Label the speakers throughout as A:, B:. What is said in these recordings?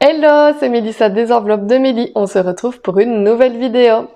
A: Hello, c'est Mélissa des enveloppes de Mélie. On se retrouve pour une nouvelle vidéo.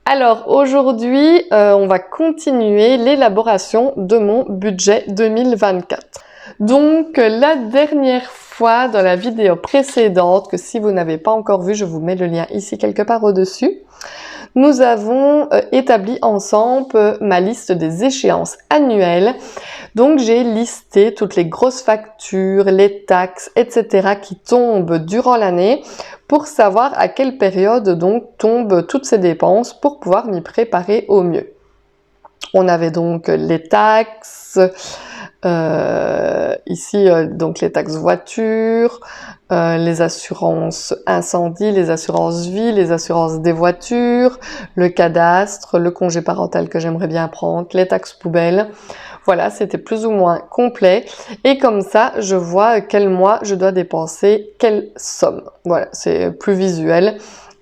A: Alors aujourd'hui, on va continuer l'élaboration de mon budget 2024. Donc la dernière fois dans la vidéo précédente, que si vous n'avez pas encore vu, je vous mets le lien ici quelque part au-dessus, nous avons établi ensemble ma liste des échéances annuelles. Donc j'ai listé toutes les grosses factures, les taxes, etc. qui tombent durant l'année pour savoir à quelle période donc tombent toutes ces dépenses pour pouvoir m'y préparer au mieux. On avait donc les taxes, ici donc les taxes voitures, les assurances incendie, les assurances vie, les assurances des voitures, le cadastre, le congé parental que j'aimerais bien prendre, les taxes poubelles. Voilà, c'était plus ou moins complet. Et comme ça, je vois quel mois je dois dépenser quelle somme. Voilà, c'est plus visuel.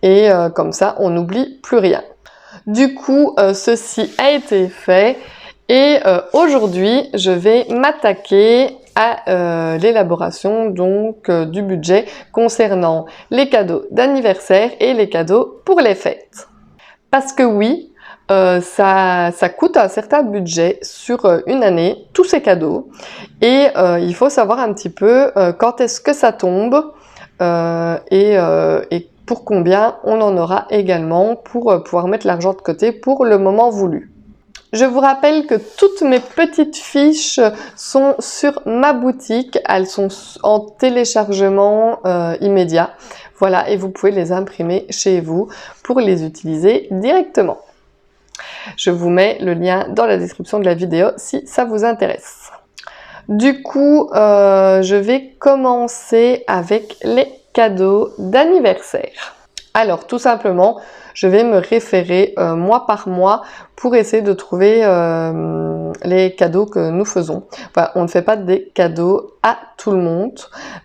A: Et comme ça, on n'oublie plus rien. Du coup, ceci a été fait. Et aujourd'hui, je vais m'attaquer à l'élaboration donc du budget concernant les cadeaux d'anniversaire et les cadeaux pour les fêtes. Parce que oui, ça coûte un certain budget sur une année, tous ces cadeaux. Et il faut savoir un petit peu quand est-ce que ça tombe et pour combien on en aura également pour pouvoir mettre l'argent de côté pour le moment voulu. Je vous rappelle que toutes mes petites fiches sont sur ma boutique, elles sont en téléchargement immédiat. Voilà, et vous pouvez les imprimer chez vous pour les utiliser directement. Je vous mets le lien dans la description de la vidéo si ça vous intéresse. Du coup, je vais commencer avec les cadeaux d'anniversaire. Alors, tout simplement, je vais me référer mois par mois pour essayer de trouver les cadeaux que nous faisons. Enfin, on ne fait pas des cadeaux à tout le monde,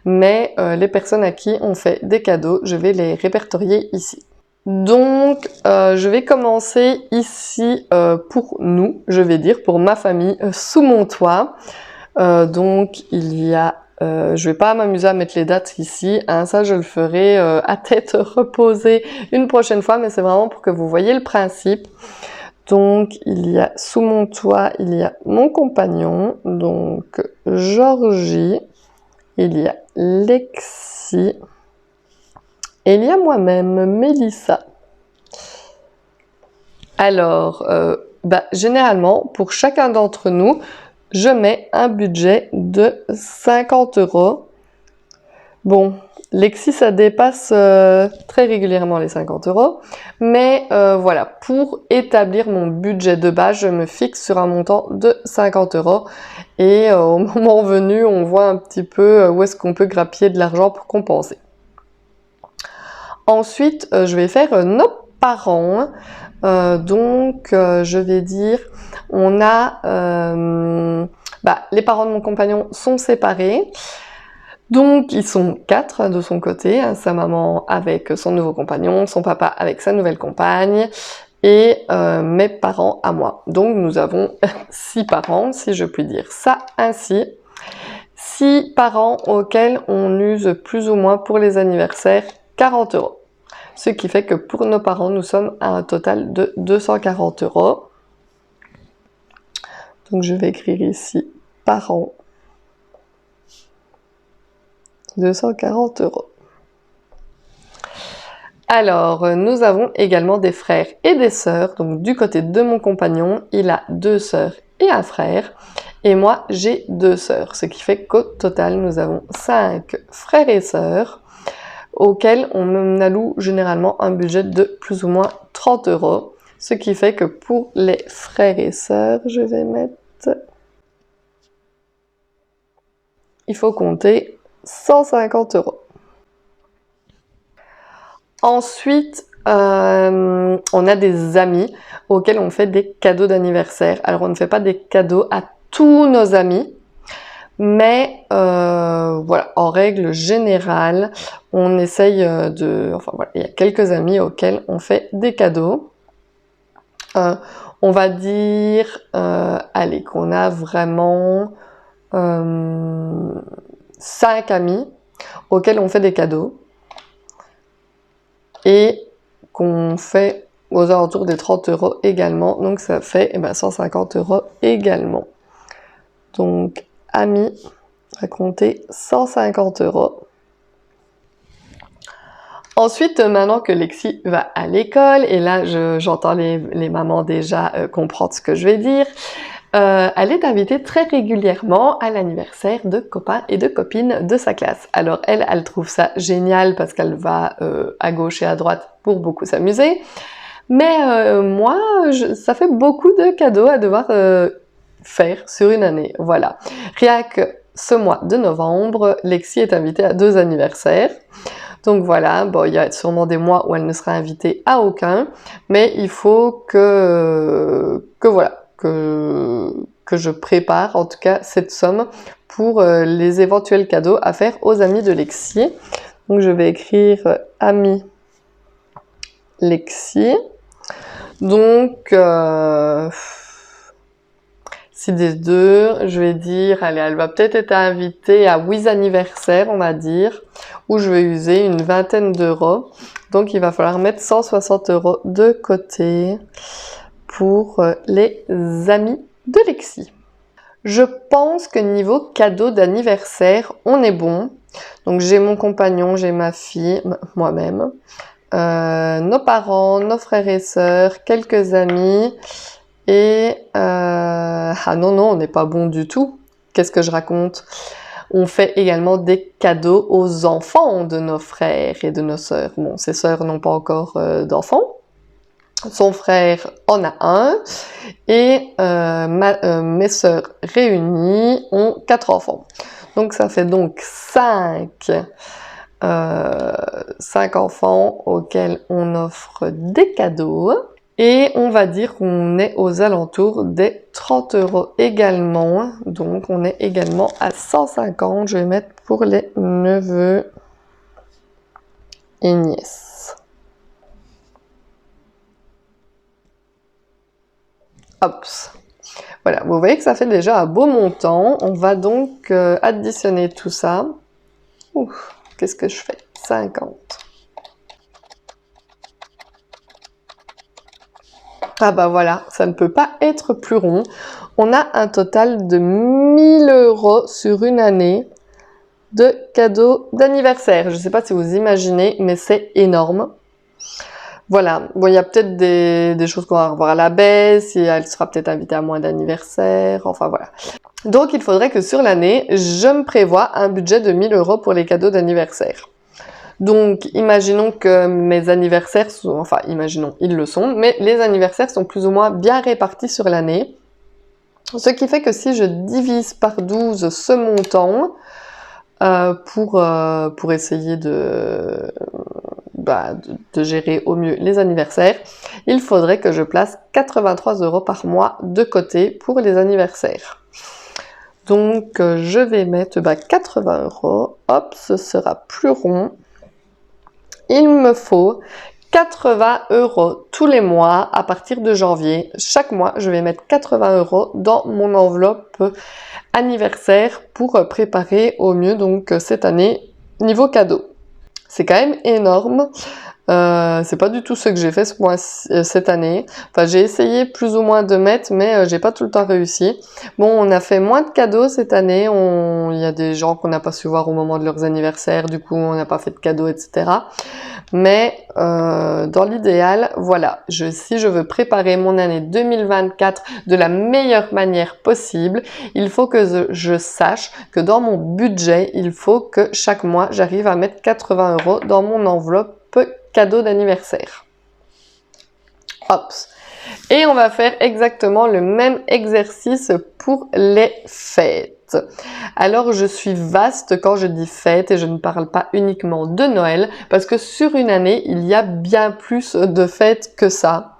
A: mais les personnes à qui on fait des cadeaux, je vais les répertorier ici. Donc, je vais commencer ici pour nous, je vais dire, pour ma famille, sous mon toit. Donc, il y a... je vais pas m'amuser à mettre les dates ici, hein, ça je le ferai à tête reposée une prochaine fois, mais c'est vraiment pour que vous voyez le principe. Donc, il y a sous mon toit, il y a mon compagnon, donc Georgie, il y a Lexi, et il y a moi-même, Mélissa. Alors, généralement, pour chacun d'entre nous, je mets un budget de 50 €. Bon, Lexi, ça dépasse très régulièrement les 50 €. Mais voilà, pour établir mon budget de base, je me fixe sur un montant de 50 €. Et au moment venu, on voit un petit peu où est-ce qu'on peut grappiller de l'argent pour compenser. Ensuite, je vais faire nos parents. Donc, je vais dire, on a... les parents de mon compagnon sont séparés. Donc, ils sont 4 de son côté, hein, sa maman avec son nouveau compagnon, son papa avec sa nouvelle compagne, et mes parents à moi. Donc, nous avons 6 parents, si je puis dire ça ainsi. 6 parents auxquels on use plus ou moins pour les anniversaires 40 €. Ce qui fait que pour nos parents, nous sommes à un total de 240 €. Donc, je vais écrire ici parents. 240 €. Alors, nous avons également des frères et des sœurs. Donc, du côté de mon compagnon, il a 2 sœurs et un frère. Et moi, j'ai 2 sœurs. Ce qui fait qu'au total, nous avons 5 frères et sœurs auxquels on alloue généralement un budget de plus ou moins 30 €. Ce qui fait que pour les frères et sœurs, je vais mettre... Il faut compter 150 €. Ensuite, on a des amis auxquels on fait des cadeaux d'anniversaire. Alors, on ne fait pas des cadeaux à tous nos amis, mais voilà, en règle générale, on essaye enfin voilà, il y a quelques amis auxquels on fait des cadeaux. On va dire, allez, qu'on a vraiment 5 amis auxquels on fait des cadeaux. et qu'on fait aux alentours des 30 € également. Donc ça fait 150 € également. Donc amis, à compter 150 €. Ensuite, maintenant que Lexi va à l'école, et là j'entends les mamans déjà comprendre ce que je vais dire, elle est invitée très régulièrement à l'anniversaire de copains et de copines de sa classe. Alors elle trouve ça génial parce qu'elle va à gauche et à droite pour beaucoup s'amuser. Mais moi, ça fait beaucoup de cadeaux à devoir faire sur une année. Voilà. Rien que ce mois de novembre, Lexi est invitée à 2 anniversaires. Donc voilà, bon, il y a sûrement des mois où elle ne sera invitée à aucun, mais il faut que je prépare en tout cas cette somme pour les éventuels cadeaux à faire aux amis de Lexi. Donc je vais écrire amis Lexi. Donc si des deux, je vais dire, allez, elle va peut-être être invitée à 8 anniversaires, on va dire, où je vais user une vingtaine d'euros. Donc il va falloir mettre 160 € de côté pour les amis de Lexi. Je pense que niveau cadeau d'anniversaire, on est bon. Donc j'ai mon compagnon, j'ai ma fille, moi-même, nos parents, nos frères et sœurs, quelques amis. Et ah non, on n'est pas bon du tout. Qu'est-ce que je raconte? On fait également des cadeaux aux enfants de nos frères et de nos sœurs. Bon, ses sœurs n'ont pas encore d'enfants. Son frère en a un. Et mes sœurs réunies ont 4 enfants. Donc ça fait donc 5 enfants auxquels on offre des cadeaux. Et on va dire qu'on est aux alentours des 30 € également. Donc on est également à 150. Je vais mettre pour les neveux et nièces. Hop. Voilà, vous voyez que ça fait déjà un beau montant. On va donc additionner tout ça. Ouf, qu'est-ce que je fais? 50. Ah bah voilà, ça ne peut pas être plus rond. On a un total de 1000 € sur une année de cadeaux d'anniversaire. Je ne sais pas si vous imaginez, mais c'est énorme. Voilà, bon, il y a peut-être des choses qu'on va revoir à la baisse, et elle sera peut-être invitée à moins d'anniversaires, enfin voilà. Donc il faudrait que sur l'année, je me prévoie un budget de 1000 € pour les cadeaux d'anniversaire. Donc, imaginons que mes anniversaires sont, enfin, imaginons, ils le sont, mais les anniversaires sont plus ou moins bien répartis sur l'année. Ce qui fait que si je divise par 12 ce montant, pour essayer de gérer au mieux les anniversaires, il faudrait que je place 83 € par mois de côté pour les anniversaires. Donc, je vais mettre 80 €. Hop, ce sera plus rond. Il me faut 80 € tous les mois à partir de janvier. Chaque mois, je vais mettre 80 € dans mon enveloppe anniversaire pour préparer au mieux donc cette année niveau cadeau. C'est quand même énorme. C'est pas du tout ce que j'ai fait cette année. Enfin, j'ai essayé plus ou moins de mettre, mais j'ai pas tout le temps réussi. Bon, on a fait moins de cadeaux cette année. Il y a des gens qu'on n'a pas su voir au moment de leurs anniversaires, du coup, on n'a pas fait de cadeaux, etc. Mais dans l'idéal, voilà, si je veux préparer mon année 2024 de la meilleure manière possible, il faut que je sache que dans mon budget, il faut que chaque mois, j'arrive à mettre 80 € dans mon enveloppe cadeau d'anniversaire. Hop. Et on va faire exactement le même exercice pour les fêtes. Alors je suis vaste quand je dis fête et je ne parle pas uniquement de Noël parce que sur une année, il y a bien plus de fêtes que ça.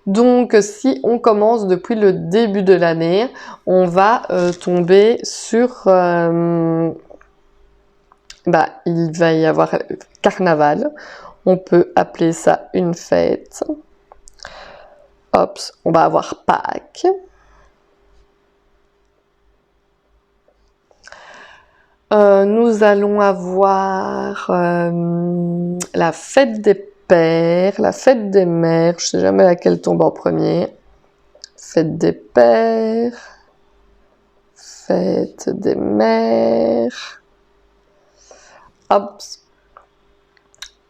A: Donc si on commence depuis le début de l'année, on va tomber sur... il va y avoir carnaval. On peut appeler ça une fête. Hop, on va avoir Pâques. Nous allons avoir la fête des pères, la fête des mères, je sais jamais laquelle tombe en premier. Fête des pères, fête des mères. Hop.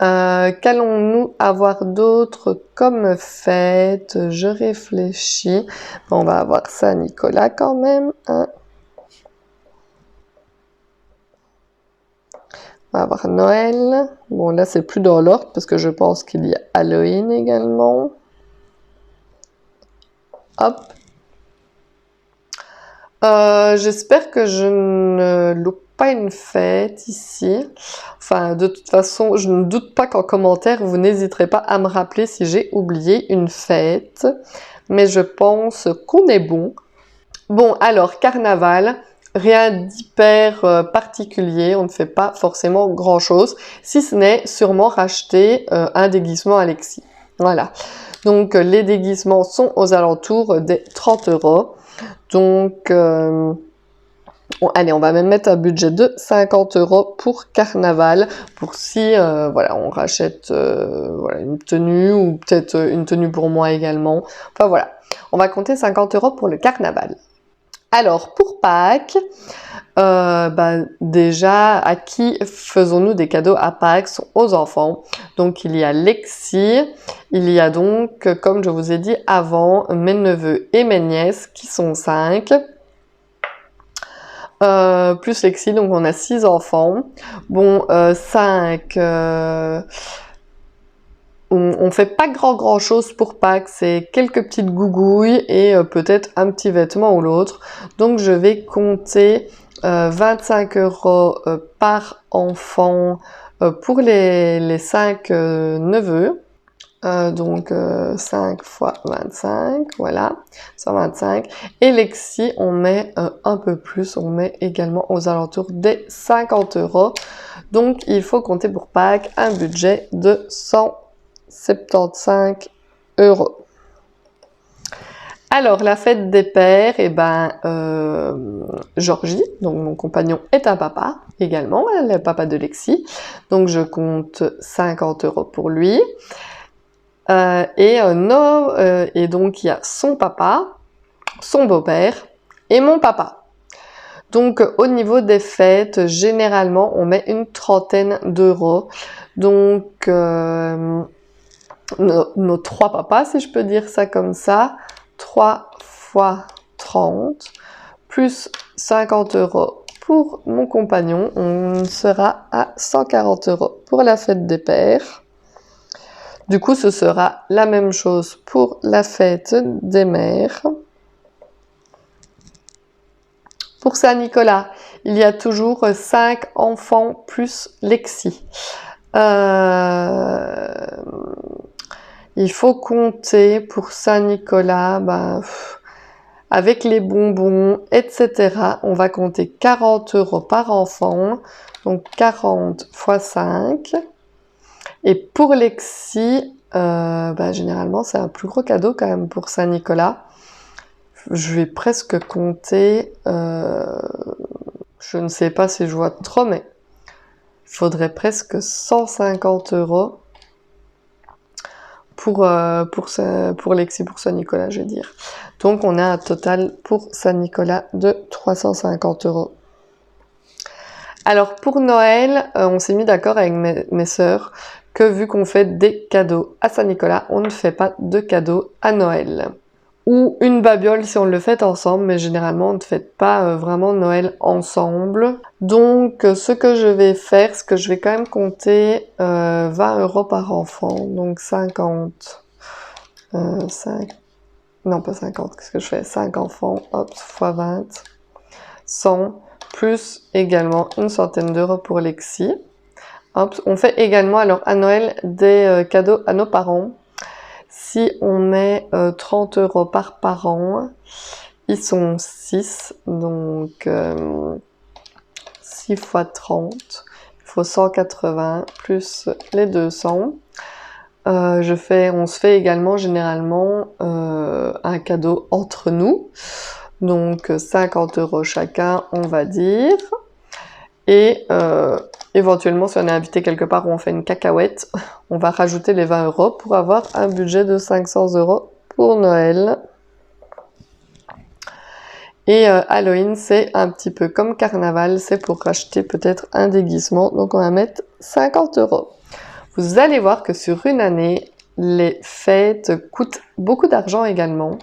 A: Qu'allons-nous avoir d'autre comme fête? Je réfléchis. On va avoir Saint-Nicolas quand même. Hein. On va avoir Noël. Bon, là, c'est plus dans l'ordre parce que je pense qu'il y a Halloween également. Hop. J'espère que je ne loupe pas une fête ici. Enfin, de toute façon, je ne doute pas qu'en commentaire, vous n'hésiterez pas à me rappeler si j'ai oublié une fête. Mais je pense qu'on est bon. Bon, alors, carnaval. Rien d'hyper particulier, on ne fait pas forcément grand-chose, si ce n'est sûrement racheter un déguisement Alexis. Voilà. Donc, les déguisements sont aux alentours des 30 €. Donc, allez, on va même mettre un budget de 50 € pour carnaval, pour si voilà, on rachète voilà, une tenue ou peut-être une tenue pour moi également. Enfin voilà, on va compter 50 € pour le carnaval. Alors, pour Pâques, déjà, à qui faisons-nous des cadeaux à Pâques? Aux enfants. Donc, il y a Lexi, il y a donc, comme je vous ai dit avant, mes neveux et mes nièces qui sont 5. Plus Lexi, donc on a 6 enfants. Bon, 5... on fait pas grand chose pour Pâques, c'est quelques petites gougouilles et peut-être un petit vêtement ou l'autre. Donc je vais compter 25 € par enfant pour les 5 neveux. Donc 5 fois 25, voilà, 125. Et Lexi, on met un peu plus, on met également aux alentours des 50 €. Donc il faut compter pour Pâques un budget de 175 €. Alors, la fête des pères, Georgie, donc mon compagnon, est un papa également, le papa de Lexi. Donc, je compte 50 € pour lui. Et donc, il y a son papa, son beau-père et mon papa. Donc, au niveau des fêtes, généralement, on met une trentaine d'euros. Donc, nos 3 papas, si je peux dire ça comme ça, 3 fois 30, plus 50 € pour mon compagnon, on sera à 140 € pour la fête des pères. Du coup, ce sera la même chose pour la fête des mères. Pour Saint-Nicolas, il y a toujours 5 enfants plus Lexi. Il faut compter pour Saint-Nicolas, avec les bonbons, etc. On va compter 40 € par enfant, donc 40 fois 5. Et pour Lexi, généralement, c'est un plus gros cadeau quand même pour Saint-Nicolas. Je vais presque compter, je ne sais pas si je vois trop, mais il faudrait presque 150 € pour Lexi, pour Saint-Nicolas, je vais dire. Donc, on a un total pour Saint-Nicolas de 350 €. Alors, pour Noël, on s'est mis d'accord avec mes sœurs que vu qu'on fait des cadeaux à Saint-Nicolas, on ne fait pas de cadeaux à Noël. Ou une babiole si on le fait ensemble, mais généralement on ne fait pas vraiment Noël ensemble. Donc ce que je vais faire, c'est que je vais quand même compter 20 € par enfant, donc 50, non pas 50, qu'est-ce que je fais? 5 enfants, hop, fois 20, 100, plus également une centaine d'euros pour Lexi. Hop, on fait également alors à Noël des cadeaux à nos parents. Si on met 30 € par parent, ils sont 6, donc 6 fois 30, il faut 180 plus les 200. On se fait également généralement un cadeau entre nous, donc 50 € chacun, on va dire. Et éventuellement, si on est invité quelque part où on fait une cacahuète, on va rajouter les 20 € pour avoir un budget de 500 € pour Noël. Et Halloween, c'est un petit peu comme Carnaval, c'est pour racheter peut-être un déguisement. Donc on va mettre 50 €. Vous allez voir que sur une année, les fêtes coûtent beaucoup d'argent également.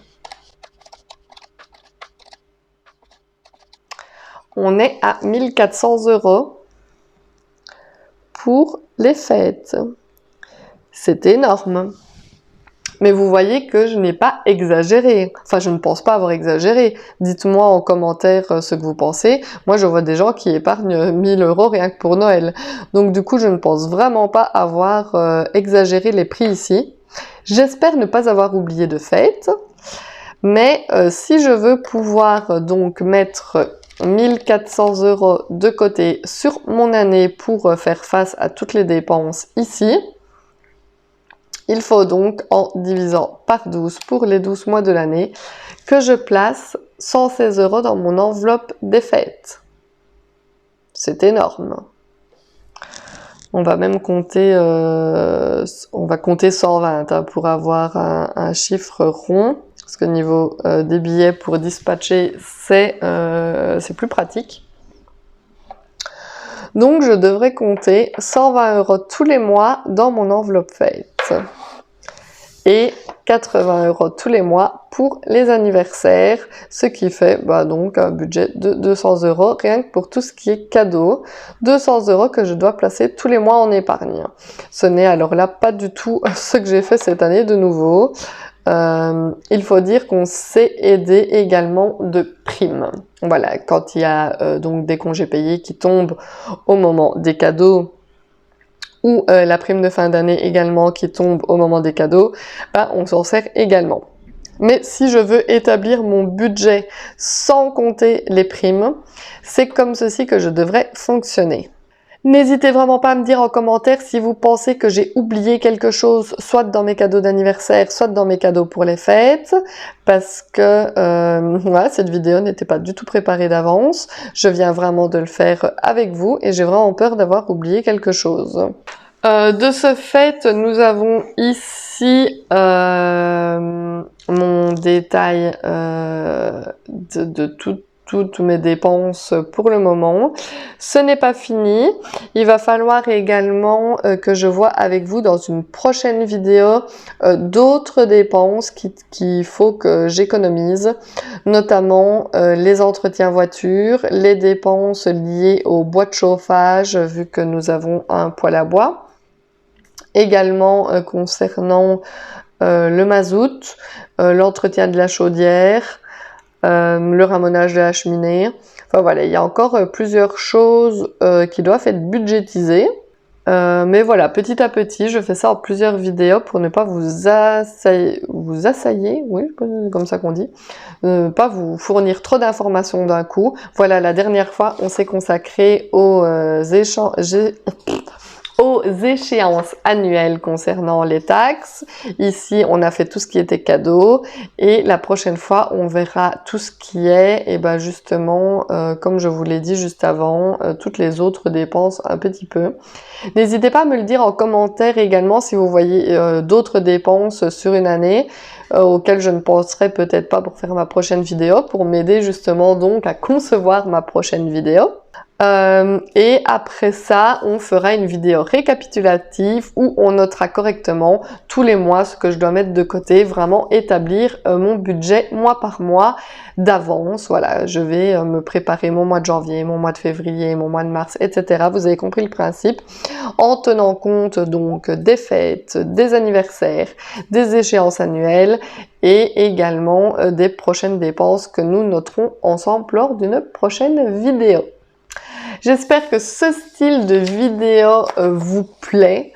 A: On est à 1400 € pour les fêtes. C'est énorme. Mais vous voyez que je n'ai pas exagéré. Enfin, je ne pense pas avoir exagéré. Dites-moi en commentaire ce que vous pensez. Moi, je vois des gens qui épargnent 1000 € rien que pour Noël. Donc, du coup, je ne pense vraiment pas avoir exagéré les prix ici. J'espère ne pas avoir oublié de fête. Mais si je veux pouvoir donc mettre 1400 € de côté sur mon année pour faire face à toutes les dépenses ici, il faut donc, en divisant par 12 pour les 12 mois de l'année, que je place 116 € dans mon enveloppe des fêtes. C'est énorme. On va même compter, on va compter 120 hein, pour avoir un chiffre rond. Parce que niveau des billets pour dispatcher, c'est plus pratique. Donc, je devrais compter 120 € tous les mois dans mon enveloppe fête. Et 80 € tous les mois pour les anniversaires, ce qui fait donc un budget de 200 € rien que pour tout ce qui est cadeau. 200 € que je dois placer tous les mois en épargne. Ce n'est alors là pas du tout ce que j'ai fait cette année de nouveau. Il faut dire qu'on s'est aidé également de primes. Voilà, quand il y a donc des congés payés qui tombent au moment des cadeaux, ou la prime de fin d'année également qui tombe au moment des cadeaux, on s'en sert également. Mais si je veux établir mon budget sans compter les primes, c'est comme ceci que je devrais fonctionner. N'hésitez vraiment pas à me dire en commentaire si vous pensez que j'ai oublié quelque chose, soit dans mes cadeaux d'anniversaire, soit dans mes cadeaux pour les fêtes, parce que voilà, cette vidéo n'était pas du tout préparée d'avance. Je viens vraiment de le faire avec vous et j'ai vraiment peur d'avoir oublié quelque chose. De ce fait, nous avons ici mon détail de toutes mes dépenses pour le moment. Ce n'est pas fini. Il va falloir également que je vois avec vous dans une prochaine vidéo d'autres dépenses qu'il faut que j'économise, notamment les entretiens voiture, les dépenses liées au bois de chauffage vu que nous avons un poêle à bois. Également concernant le mazout, l'entretien de la chaudière, le ramonage de la cheminée. Enfin voilà, il y a encore plusieurs choses qui doivent être budgétisées. Mais voilà, petit à petit, je fais ça en plusieurs vidéos pour ne pas vous assailler, oui, comme ça qu'on dit, pas vous fournir trop d'informations d'un coup. Voilà, la dernière fois, on s'est consacré aux échéances annuelles concernant les taxes. Ici, on a fait tout ce qui était cadeau et la prochaine fois, on verra tout ce qui est, et justement, comme je vous l'ai dit juste avant, toutes les autres dépenses un petit peu. N'hésitez pas à me le dire en commentaire également si vous voyez d'autres dépenses sur une année auxquelles je ne penserai peut-être pas pour faire ma prochaine vidéo, pour m'aider justement donc à concevoir ma prochaine vidéo. Et après ça, on fera une vidéo récapitulative où on notera correctement tous les mois ce que je dois mettre de côté, vraiment établir mon budget mois par mois d'avance. Voilà, je vais me préparer mon mois de janvier, mon mois de février, mon mois de mars, etc. Vous avez compris le principe, en tenant compte donc des fêtes, des anniversaires, des échéances annuelles et également des prochaines dépenses que nous noterons ensemble lors d'une prochaine vidéo. J'espère que ce style de vidéo vous plaît.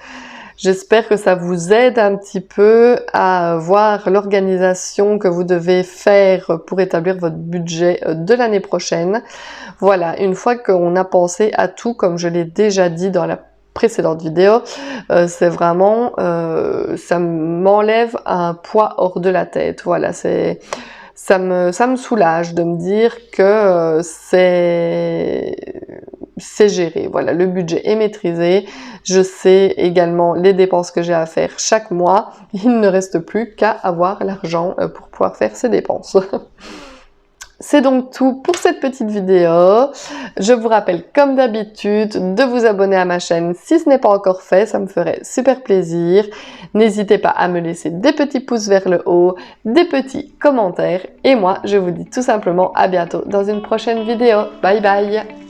A: J'espère que ça vous aide un petit peu à voir l'organisation que vous devez faire pour établir votre budget de l'année prochaine. Voilà, une fois qu'on a pensé à tout, comme je l'ai déjà dit dans la précédente vidéo, c'est vraiment, ça m'enlève un poids hors de la tête. Voilà, ça me soulage de me dire que c'est géré. Voilà, le budget est maîtrisé. Je sais également les dépenses que j'ai à faire chaque mois. Il ne reste plus qu'à avoir l'argent pour pouvoir faire ces dépenses. C'est donc tout pour cette petite vidéo. Je vous rappelle comme d'habitude de vous abonner à ma chaîne si ce n'est pas encore fait, ça me ferait super plaisir. N'hésitez pas à me laisser des petits pouces vers le haut, des petits commentaires et moi je vous dis tout simplement à bientôt dans une prochaine vidéo. Bye bye!